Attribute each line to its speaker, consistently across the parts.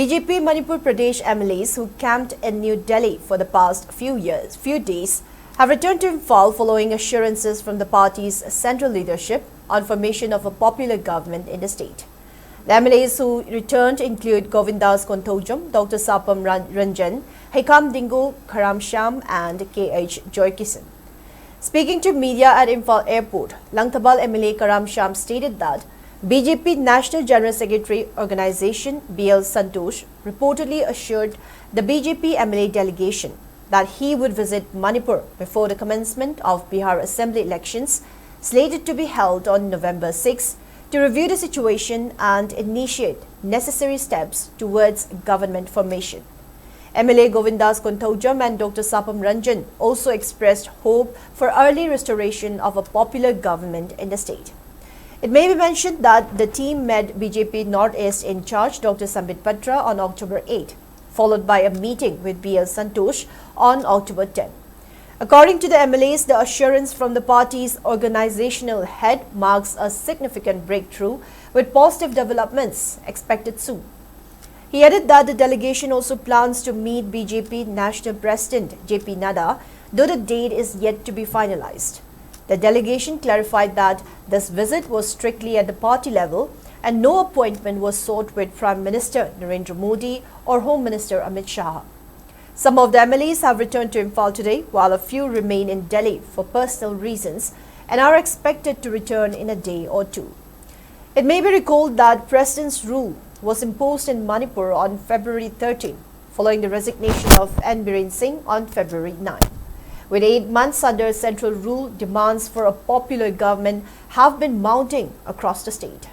Speaker 1: BJP Manipur Pradesh MLAs who camped in New Delhi for the past few days have returned to Imphal following assurances from the party's central leadership on formation of a popular government in the state. The MLAs who returned include Govindas Konthojam, Dr. Sapam Ranjan, Hekam Dingo Karamsham and K.H. Joykisan. Speaking to media at Imphal Airport, Langtabal MLA Karamsham stated that BJP National General Secretary Organization BL Santosh reportedly assured the BJP MLA delegation that he would visit Manipur before the commencement of Bihar Assembly elections slated to be held on November 6 to review the situation and initiate necessary steps towards government formation. MLA Govindas Konthojam and Dr. Sapam Ranjan also expressed hope for early restoration of a popular government in the state. It may be mentioned that the team met BJP Northeast in charge Dr. Sambit Patra on October 8, followed by a meeting with BL Santosh on October 10. According to the MLAs, the assurance from the party's organizational head marks a significant breakthrough with positive developments expected soon. He added that the delegation also plans to meet BJP National President JP Nadda, though the date is yet to be finalized. The delegation clarified that this visit was strictly at the party level and no appointment was sought with Prime Minister Narendra Modi or Home Minister Amit Shah. Some of the MLAs have returned to Imphal today, while a few remain in Delhi for personal reasons and are expected to return in a day or two. It may be recalled that President's rule was imposed in Manipur on February 13, following the resignation of N. Biren Singh on February 9. With 8 months under central rule, demands for a popular government have been mounting across the state.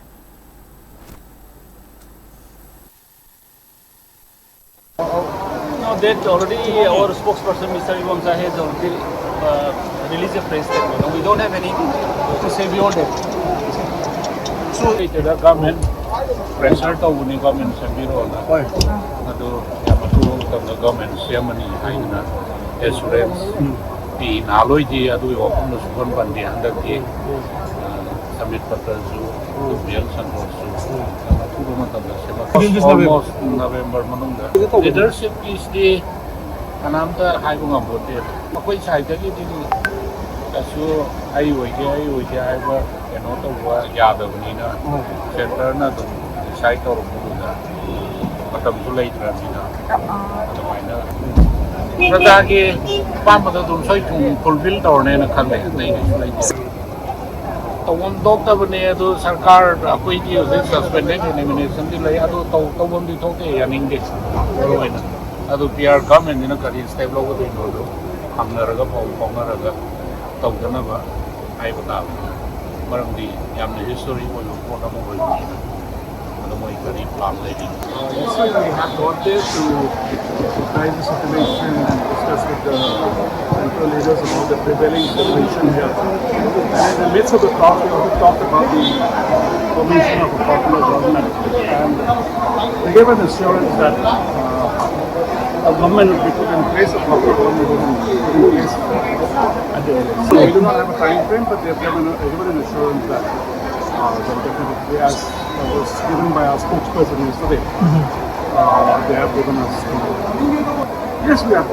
Speaker 2: No, that already our spokesperson, Mr. Imphal, has already released a press statement. We don't have anything to say beyond that. So, the government pressure to the government the government ceremony assurance the knowledge adu open the sugan bandi under the Sambit Patra to BL Santosh almost November manunda leadership is the anamta haibung abote makoi side the asu ai haiba eno to wa yadabni na center na to side or buda matam sulai tramina adamaina Pradagi Pamada Dunsai to fulfill the Ornana Kale, the one doctor Venedo Sarkar, Aquiti, suspended elimination, the Layado, Tawon the Tote, and English. Adu PR government in a career stable over the Nodo, Hamnaraga, Pomaraga, Tautanava, Ivana, Maramdi, Yam history was a portable. We have got there to analyze the situation and discuss with the central leaders about the prevailing situation here. And in the midst of the talk, we also talked about the formation of a popular government. And they gave an assurance that a government would be put in place, a popular government would be put in place at the earliest. So we do not have a time frame, but they have given an assurance that definitely, as was given by our spokesperson yesterday, they have given us. Yes, we are.